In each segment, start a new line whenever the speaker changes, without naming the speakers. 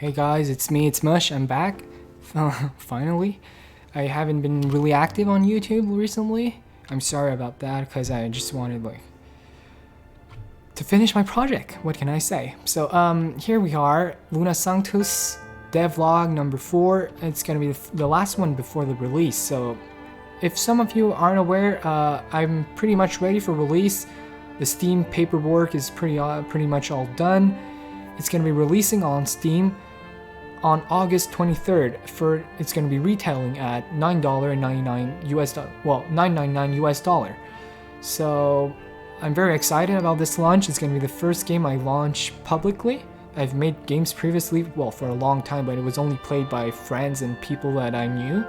Hey guys, it's me, it's Mush, I'm back. Finally. I haven't been really active on YouTube recently. I'm sorry about that because I just wanted to finish my project. What can I say? So here we are, Luna Sanctus devlog number 4. It's gonna be the last one before the release. So if some of you aren't aware, I'm pretty much ready for release. The Steam paperwork is pretty much all done. It's gonna be releasing on Steam on August 23rd. It's gonna be retailing at $9.99 US. Well, $9.99 US dollar. So I'm very excited about this launch. It's gonna be the first game I launch publicly. I've made games previously, well, for a long time, but it was only played by friends and people that I knew.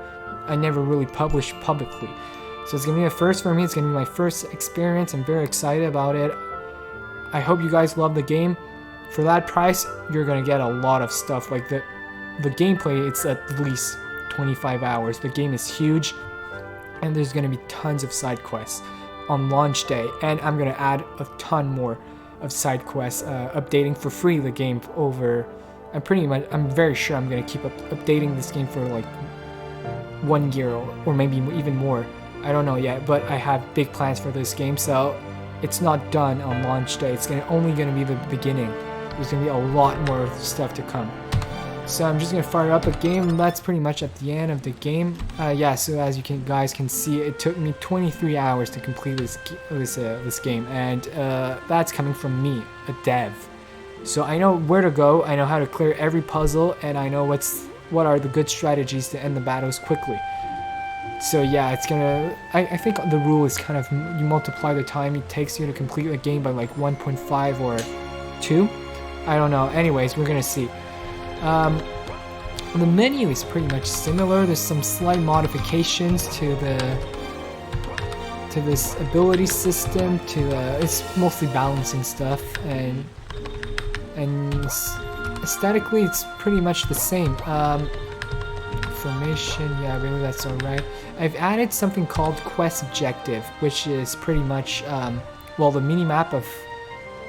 I never really published publicly. So it's gonna be a first for me. It's gonna be my first experience. I'm very excited about it. I hope you guys love the game. For that price, you're gonna get a lot of stuff. Like the gameplay, it's at least 25 hours. The game is huge, and there's gonna be tons of side quests on launch day, and I'm gonna add a ton more of side quests, updating for free the game over. I'm very sure I'm gonna keep updating this game for like 1 year or maybe even more. I don't know yet, but I have big plans for this game, so it's not done on launch day. It's only gonna be the beginning. There's gonna be a lot more stuff to come. So I'm just gonna fire up a game, and that's pretty much at the end of the game. Yeah, so as you guys can see, it took me 23 hours to complete this game, and that's coming from me, a dev. So I know where to go, I know how to clear every puzzle, and I know what are the good strategies to end the battles quickly. So yeah, it's gonna. I think the rule is kind of you multiply the time it takes you to complete a game by like 1.5 or 2. I don't know. Anyways, we're gonna see. The menu is pretty much similar. There's some slight modifications to this ability system. It's mostly balancing stuff, and aesthetically it's pretty much the same. Formation, yeah, really, that's alright. I've added something called quest objective, which is pretty much well, the map of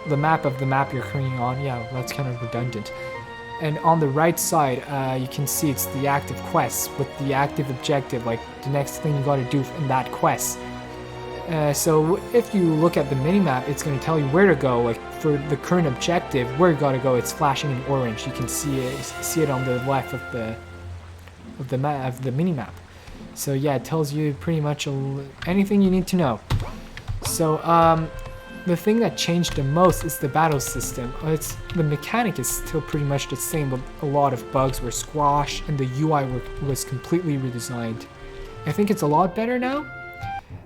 the map you're currently on. Yeah, that's kind of redundant. And on the right side, you can see it's the active quests with the active objective, like the next thing you gotta do in that quest. So if you look at the minimap, it's gonna tell you where to go. Like for the current objective, where you gotta go, it's flashing in orange. You can see it on the left of the minimap. So yeah, it tells you pretty much anything you need to know. So the thing that changed the most is the battle system. The mechanic is still pretty much the same, but a lot of bugs were squashed and the UI was completely redesigned. I think it's a lot better now,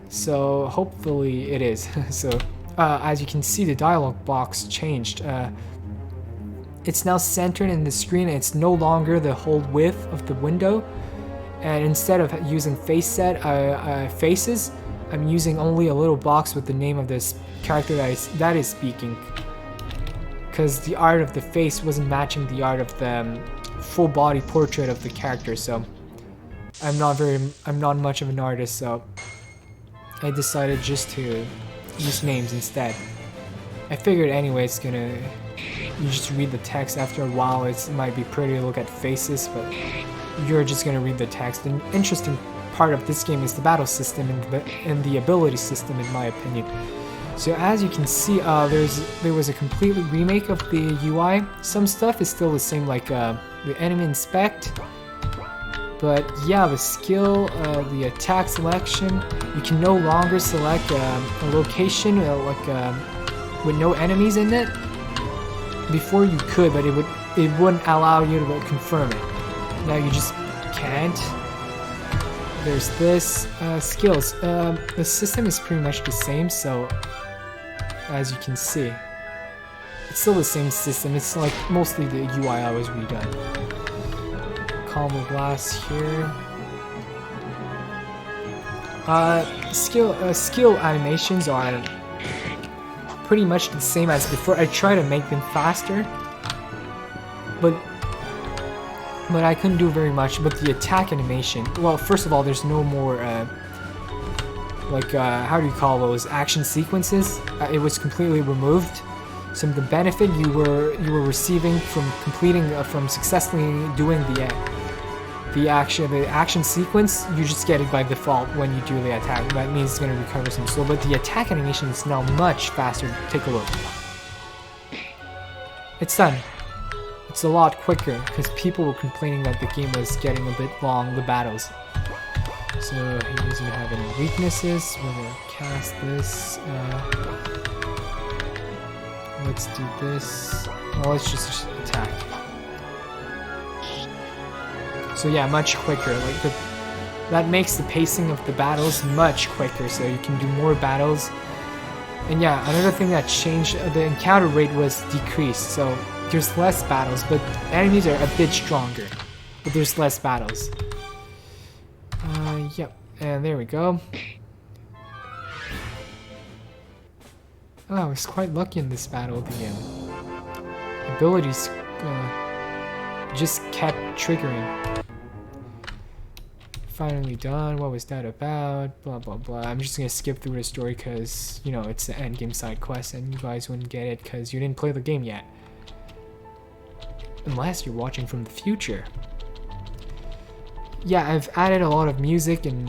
so hopefully it is. So as you can see, the dialog box changed. It's now centered in the screen, and it's no longer the whole width of the window, and instead of using faces, I'm using only a little box with the name of this character that is speaking, because the art of the face wasn't matching the art of the full body portrait of the character. So I'm not much of an artist, so I decided just to use names instead. I figured anyway you just read the text after a while. It might be pretty to look at faces, but you're just gonna read the text. An interesting part of this game is the battle system and the ability system, in my opinion. So as you can see, there was a completely remake of the UI. Some stuff is still the same, like the enemy inspect, but yeah, the skill, the attack selection, you can no longer select a location with no enemies in it. Before you could, but it wouldn't allow you to confirm it. Now you just can't. There's this skills. The system is pretty much the same, so as you can see, it's still the same system. It's like mostly the UI was redone. Calm glass here. Skill animations are pretty much the same as before. I try to make them faster, but I couldn't do very much. But the attack animation, well, first of all, there's no more how do you call those action sequences? It was completely removed. some of the benefit you were receiving from completing from successfully doing the action sequence. You just get it by default when you do the attack. That means it's going to recover some slow, but the attack animation is now much faster. Take a look. It's done. It's a lot quicker because people were complaining that the game was getting a bit long, the battles. So he doesn't have any weaknesses. We're gonna cast this. Let's do this. Well, let's just attack. So yeah, much quicker. Like that makes the pacing of the battles much quicker. So you can do more battles. And yeah, another thing that changed, the encounter rate was decreased. So there's less battles, but enemies are a bit stronger. But there's less battles. Yep, and there we go. Oh, I was quite lucky in this battle. The abilities just kept triggering. Finally done. What was that about? Blah blah blah. I'm just gonna skip through the story because, you know, it's the end game side quest and you guys wouldn't get it because you didn't play the game yet. Unless you're watching from the future. Yeah, I've added a lot of music in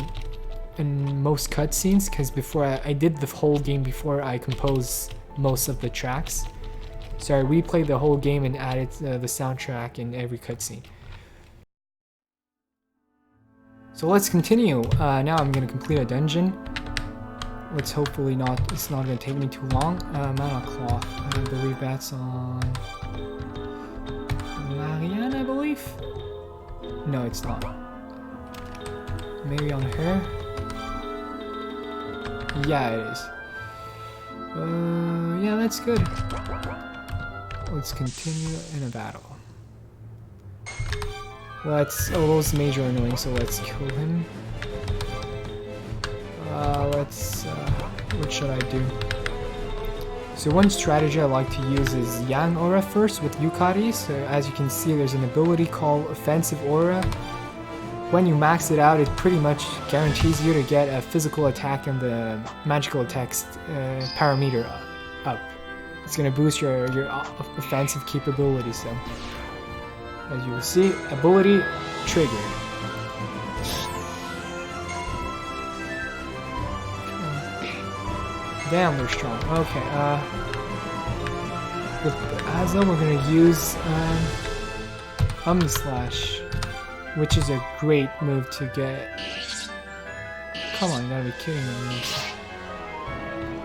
most cutscenes because before I did the whole game before I composed most of the tracks. So I replayed the whole game and added the soundtrack in every cutscene. So let's continue. Now I'm gonna complete a dungeon. Let's hopefully it's not gonna take me too long. Mana Cloth. I believe that's on Marianne, I believe. No, it's not. Maybe on her? Yeah, it is. Yeah, that's good. Let's continue in a battle. Those major annoying, so let's kill him. What should I do? So one strategy I like to use is Yang Aura first with Yukari. So as you can see, there's an ability called Offensive Aura. When you max it out, it pretty much guarantees you to get a physical attack and the magical attacks parameter up. It's gonna boost your offensive capabilities. So, as you will see, ability triggered. Damn, they're strong. Okay. With Azel, we're gonna use Slash, which is a great move to get. Come on, you gotta be kidding me.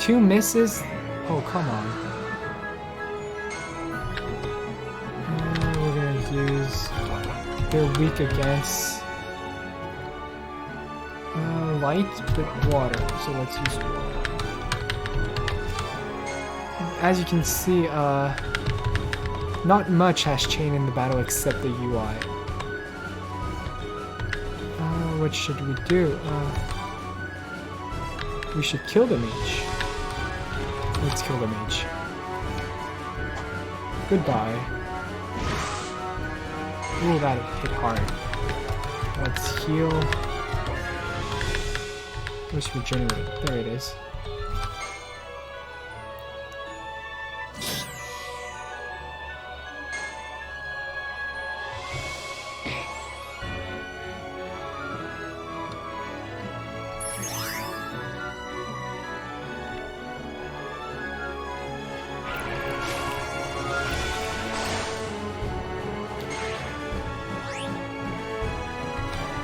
2 misses? Oh, come on. We're gonna use... They're weak against... light, but water. So let's use water. As you can see, not much has changed in the battle except the UI. What should we do? We should kill the mage. Let's kill the mage. Goodbye. Ooh, that hit hard. Let's heal. Let's regenerate. There it is.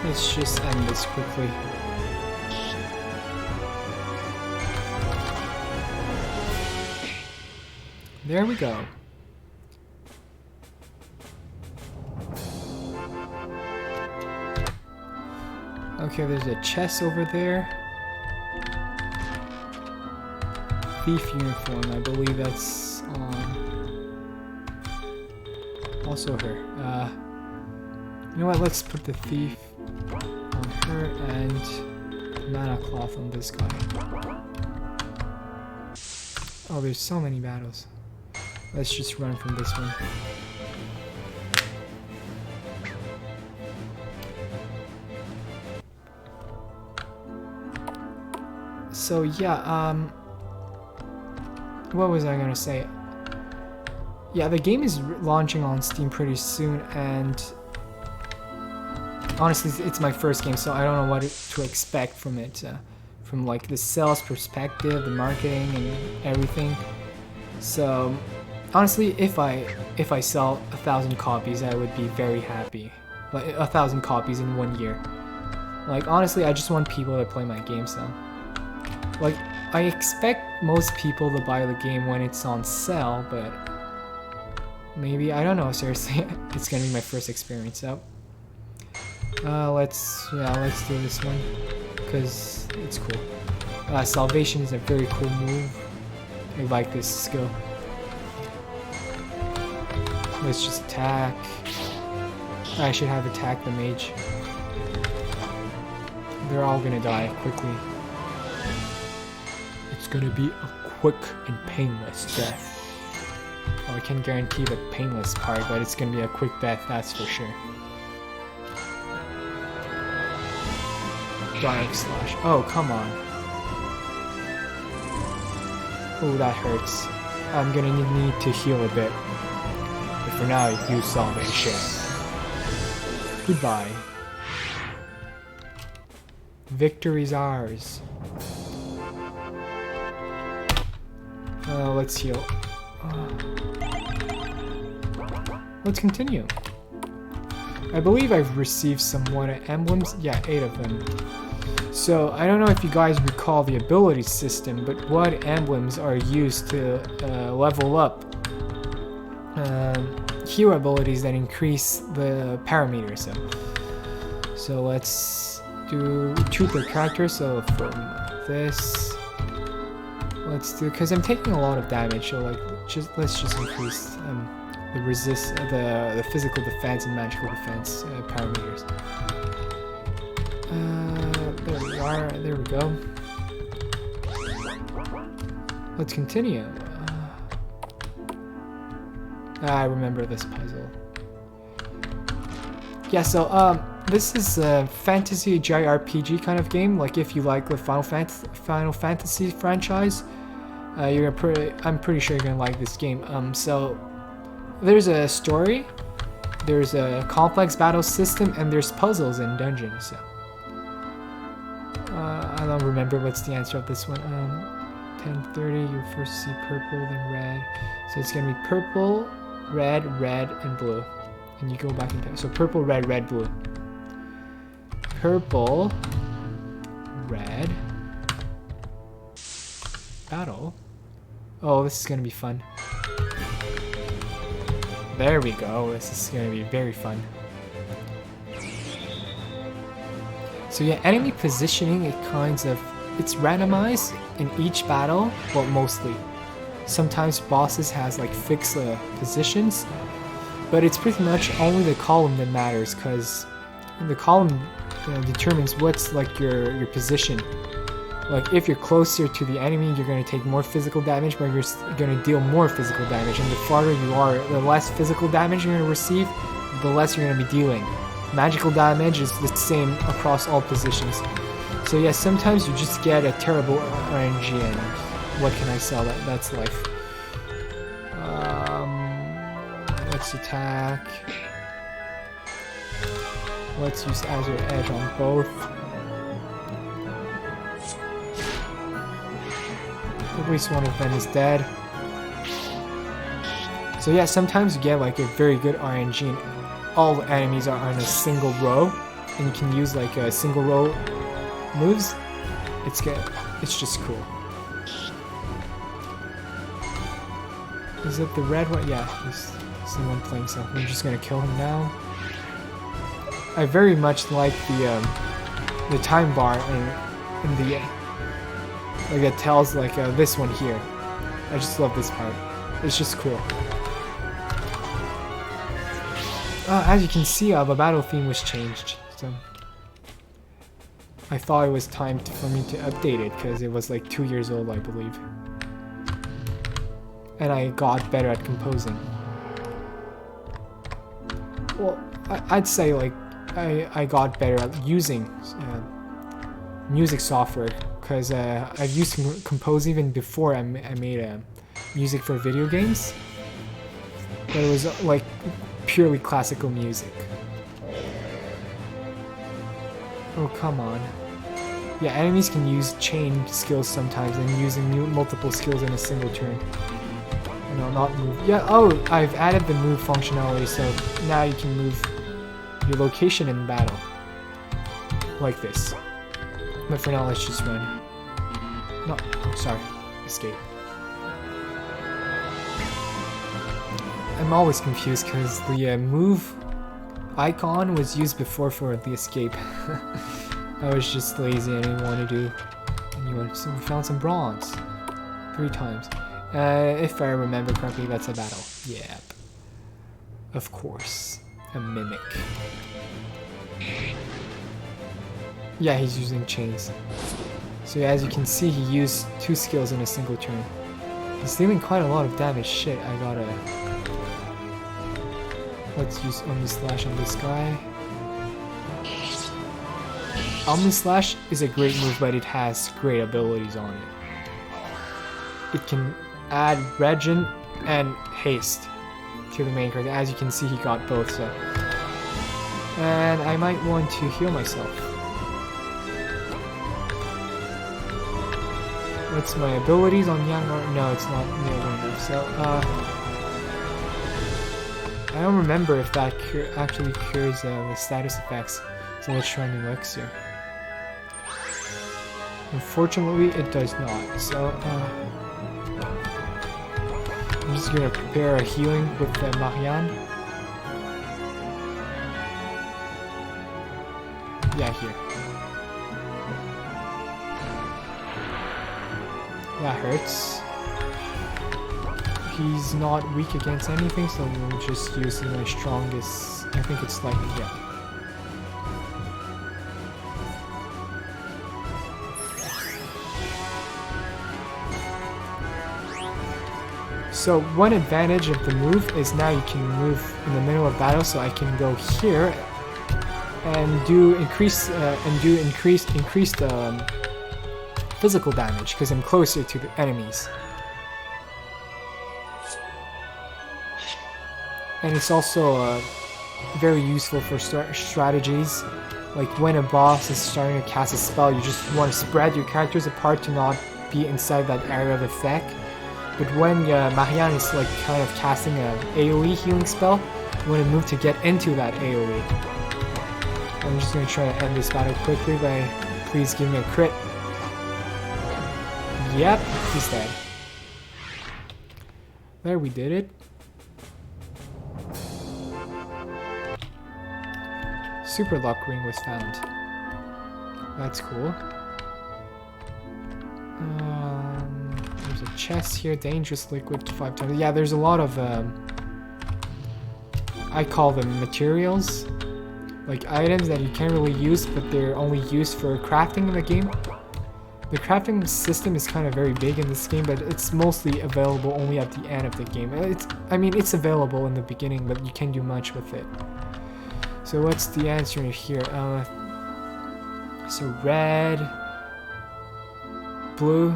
Let's just end this quickly. There we go. Okay, there's a chest over there. Thief uniform, I believe that's on. Also her. You know what, let's put the thief on her and mana cloth on this guy. Oh, there's so many battles. Let's just run from this one. So yeah, what was I gonna say? yeah, the game is launching on Steam pretty soon, and honestly, it's my first game, so I don't know what to expect from it, from like the sales perspective, the marketing, and everything. So honestly, if I sell 1,000 copies, I would be very happy. Like 1,000 copies in 1 year. Like honestly, I just want people to play my game. So like I expect most people to buy the game when it's on sale, but maybe, I don't know, seriously. It's gonna be my first experience. So let's do this one because it's cool. Salvation is a very cool move. I like this skill. Let's just attack. I should have attacked the mage. They're all gonna die quickly. It's gonna be a quick and painless death. Well, I can't guarantee the painless part, but it's gonna be a quick death, that's for sure. Dark slash. Oh, come on. Oh, that hurts. I'm gonna need to heal a bit. But for now, use salvation. Goodbye. Victory's ours. Let's heal. Let's continue. I believe I've received some water emblems. Yeah, 8 of them. So, I don't know if you guys recall the ability system, but what emblems are used to level up hero abilities that increase the parameters. So let's do 2 per character. So from this, let's do, because I'm taking a lot of damage. So like, let's just increase the physical defense and magical defense parameters. There we are. There we go. Let's continue. I remember this puzzle. Yeah, so this is a fantasy JRPG kind of game. Like if you like the Final Fantasy franchise, I'm pretty sure you're gonna like this game. So there's a story, there's a complex battle system, and there's puzzles and dungeons. So I don't remember what's the answer of this one. 10:30. You first see purple, then red. So it's gonna be purple, red, red, and blue. And you go back in time. So purple, red, red, blue. Purple, red, battle. Oh, this is gonna be fun. There we go. This is gonna be very fun. So yeah, enemy positioning, it's randomized in each battle, well, mostly. Sometimes bosses has like fixed positions, but it's pretty much only the column that matters, because the column determines what's like your position. Like if you're closer to the enemy, you're going to take more physical damage, but you're going to deal more physical damage, and the farther you are, the less physical damage you're going to receive, the less you're going to be dealing. Magical damage is the same across all positions. So yeah, sometimes you just get a terrible RNG, and what can I sell? That's life. Let's attack. Let's use Azel Edge on both. At least one of them is dead. So yeah, sometimes you get like a very good RNG and all the enemies are on a single row, and you can use like a single row moves. It's good. It's just cool. Is it the red one? Yeah, there's someone playing something. I'm just gonna kill him now. I very much like the time bar in the like it tells like this one here. I just love this part. It's just cool. As you can see, the battle theme was changed. So I thought it was time for me to update it because it was like 2 years old, I believe. And I got better at composing. Well, I'd say like I got better at using music software, because I've used Compose even before I made music for video games. but it was like purely classical music. Oh, come on. Yeah, enemies can use chain skills sometimes and using multiple skills in a single turn. No, not move. Yeah, oh, I've added the move functionality, so now you can move your location in battle. Like this. But for now, let's just run. No, oh, sorry. Escape. I'm always confused because the move icon was used before for the escape. I was just lazy, I didn't want to do anyone. So we found some bronze. 3 times. If I remember correctly, that's a battle. Yep. Of course. A mimic. Yeah, he's using chains. So yeah, as you can see, he used 2 skills in a single turn. He's dealing quite a lot of damage. Shit, I gotta... Let's use Omni Slash on this guy. Omni Slash is a great move, but it has great abilities on it. It can add regen and haste to the main character. As you can see, he got both, so... And I might want to heal myself. What's my abilities on Yang? No, it's not near enough, so, I don't remember if that actually cures the status effects, so let's try an elixir. Unfortunately, it does not, so I'm just gonna prepare a healing with the Marianne. Yeah, here. That hurts. He's not weak against anything, so we'll just use my strongest. I think it's lightning, yeah. So one advantage of the move is now you can move in the middle of battle, so I can go here and do increased physical damage because I'm closer to the enemies. And it's also very useful for strategies. Like when a boss is starting to cast a spell, you just want to spread your characters apart to not be inside that area of effect. But when Marianne is like kind of casting an AoE healing spell, you want to move to get into that AoE. I'm just going to try to end this battle quickly by please give me a crit. Yep, he's dead. There, we did it. Super luck ring was found. That's cool. There's a chest here. Dangerous liquid 5 times. Yeah, there's a lot of I call them materials, like items that you can't really use, but they're only used for crafting in the game. The crafting system is kind of very big in this game, but it's mostly available only at the end of the game. I mean, it's available in the beginning, but you can't do much with it. So what's the answer here? So red, blue,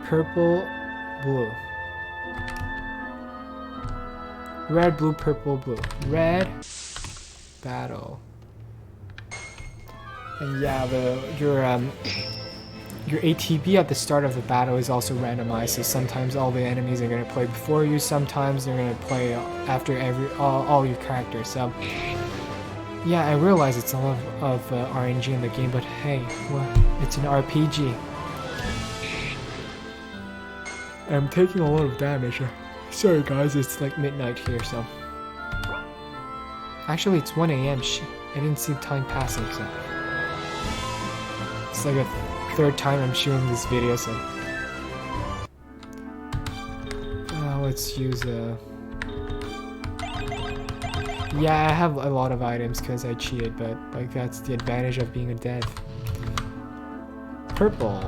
purple, blue. Red, blue, purple, blue. Red, battle. And yeah, your ATB at the start of the battle is also randomized, so sometimes all the enemies are going to play before you, sometimes they're going to play after all your characters. So yeah, I realize it's a lot of RNG in the game, but hey, well, it's an RPG. I'm taking a lot of damage. Sorry guys, it's like midnight here, so... Actually, it's 1 AM, shit. I didn't see time passing, so... It's like a 3rd time I'm shooting this video, so... let's use yeah, I have a lot of items because I cheated, but like that's the advantage of being a dev. Purple.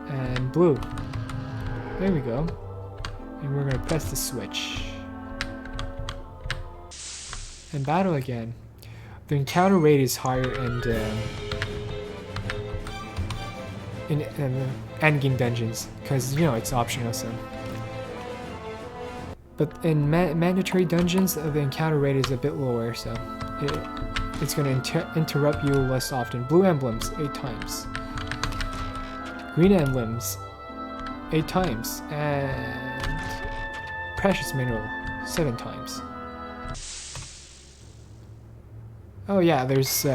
And blue. There we go. And we're gonna press the switch. And battle again. The encounter rate is higher and in endgame dungeons, because you know it's optional. So, but in mandatory dungeons, the encounter rate is a bit lower, so it's going to interrupt you less often. Blue emblems 8 times. Green emblems 8 times, and precious mineral 7 times. Oh yeah, there's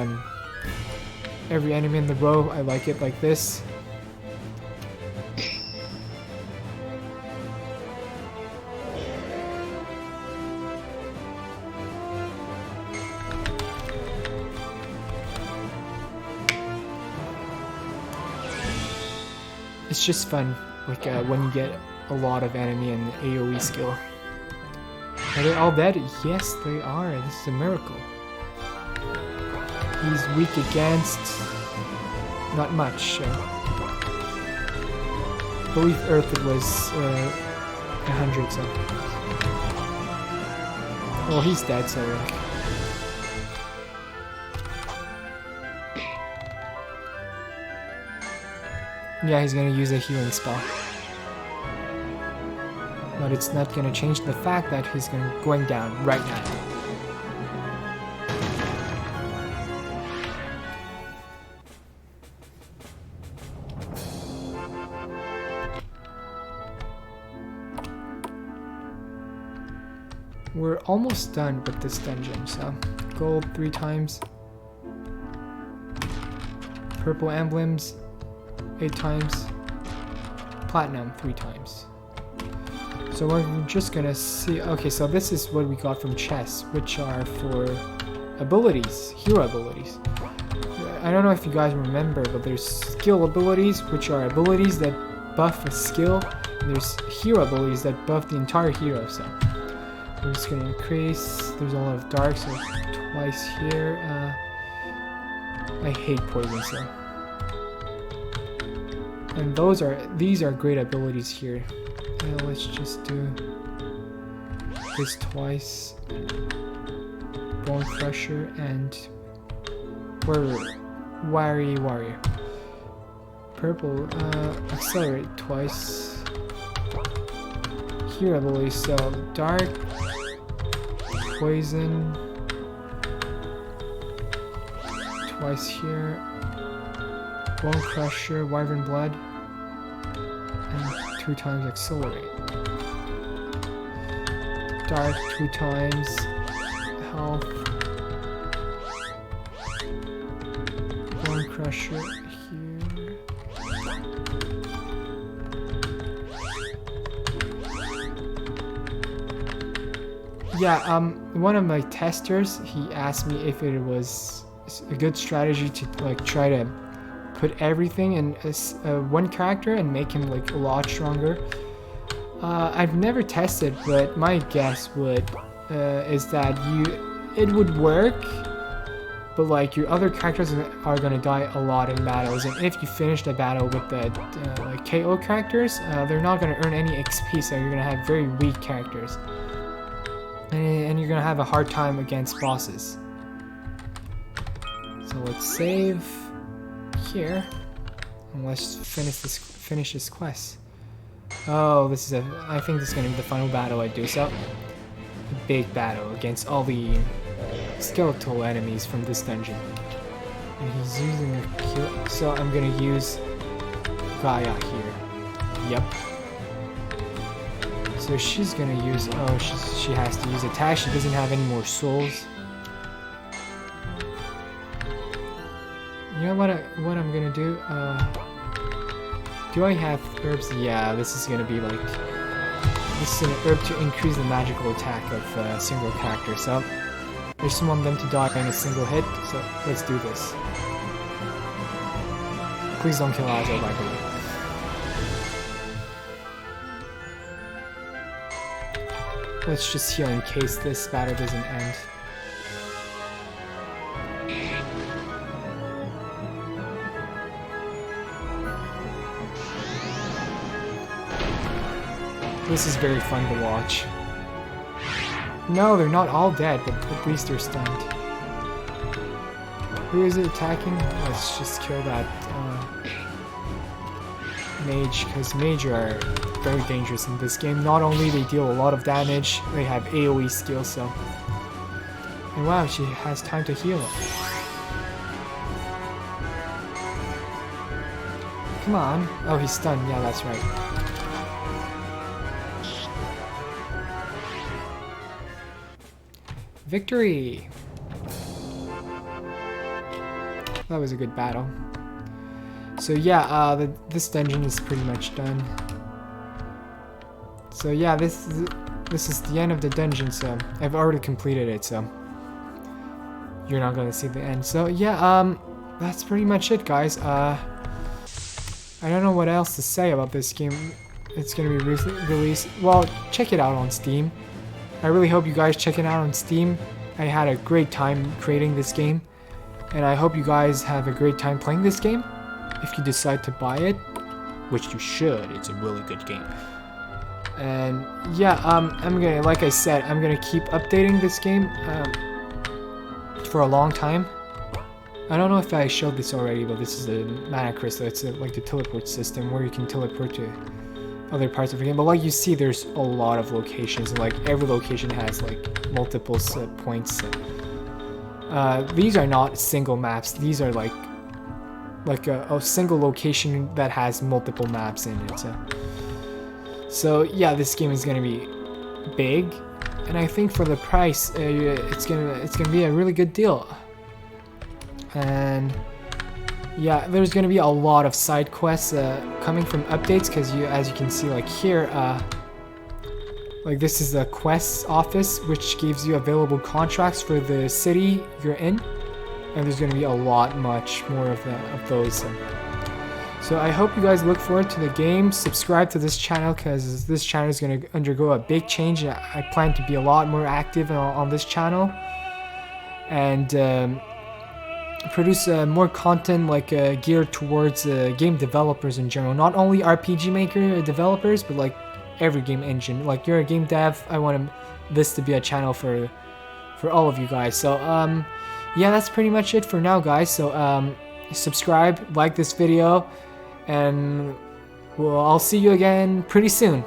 every enemy in the row. I like it like this. It's just fun, like when you get a lot of enemy and AoE skill. Are they all dead? Yes, they are. This is a miracle. He's weak against not much. I believe Earth it was 100 so. Well, he's dead, so. Yeah, he's gonna use a healing spell. But it's not gonna change the fact that he's going down right now. We're almost done with this dungeon, so gold 3 times, purple emblems 8 times, platinum 3 times. So we're just gonna see. Okay, so this is what we got from chests, which are for abilities, hero abilities. I don't know if you guys remember, but there's skill abilities, which are abilities that buff a skill, and there's hero abilities that buff the entire hero. So we're just gonna increase. There's a lot of dark, so twice here. I hate poison, so. And these are great abilities here. Let's just do this twice. Bone Crusher and Warrior. Purple, Accelerate twice. Hero ability, so Dark, Poison, twice here. Bone Crusher, Wyvern Blood, and 2 times Accelerate. Dark 2 times, Health, Bone Crusher here. Yeah, one of my testers, he asked me if it was a good strategy to like try to put everything in one character and make him like a lot stronger. I've never tested, but my guess is that it would work, but like your other characters are gonna die a lot in battles, and if you finish the battle with the like KO characters, they're not gonna earn any XP, so you're gonna have very weak characters, and you're gonna have a hard time against bosses. So let's save here, and let's finish this quest. Oh, I think this is gonna be the final battle I do. So, a big battle against all the skeletal enemies from this dungeon. And he's using a kill, so I'm gonna use Gaia here. Yep. So she's gonna use. Oh, she has to use attack. She doesn't have any more souls. You know what I'm gonna do? Do I have herbs? Yeah, this is gonna be like, this is an herb to increase the magical attack of a single character. So I just want them to die in a single hit. So let's do this. Please don't kill Azel, by the way. Let's just heal in case this battle doesn't end. This is very fun to watch. No, they're not all dead, but at least they're stunned. Who is it attacking? Let's just kill that mage, because mage are very dangerous in this game. Not only they deal a lot of damage, they have AoE skills, so... And wow, she has time to heal. Come on. Oh, he's stunned. Yeah, that's right. Victory! That was a good battle. So yeah, this dungeon is pretty much done. So yeah, this is the end of the dungeon, so I've already completed it, so you're not gonna see the end. So yeah, that's pretty much it, guys. I don't know what else to say about this game. It's gonna be released. Well, check it out on Steam. I really hope you guys check it out on Steam. I had a great time creating this game, and I hope you guys have a great time playing this game. If you decide to buy it, which you should, it's a really good game. And yeah, I'm gonna, like I said, I'm gonna keep updating this game for a long time. I don't know if I showed this already, but this is a mana crystal. It's like the teleport system where you can teleport to other parts of the game. But like you see, there's a lot of locations, and like every location has like multiple points. These are not single maps. These are like a single location that has multiple maps in it. So yeah, this game is gonna be big, and I think for the price, it's gonna be a really good deal. And yeah, there's gonna be a lot of side quests coming from updates, because as you can see, like here, like this is the quests office, which gives you available contracts for the city you're in, and there's gonna be much more of those. So I hope you guys look forward to the game. Subscribe to this channel, because this channel is gonna undergo a big change. I plan to be a lot more active on this channel, and produce more content like geared towards game developers in general. Not only RPG Maker developers, but like every game engine. Like you're a game dev, I want this to be a channel for all of you guys. So yeah, that's pretty much it for now, guys. So subscribe, like this video, and I'll see you again pretty soon.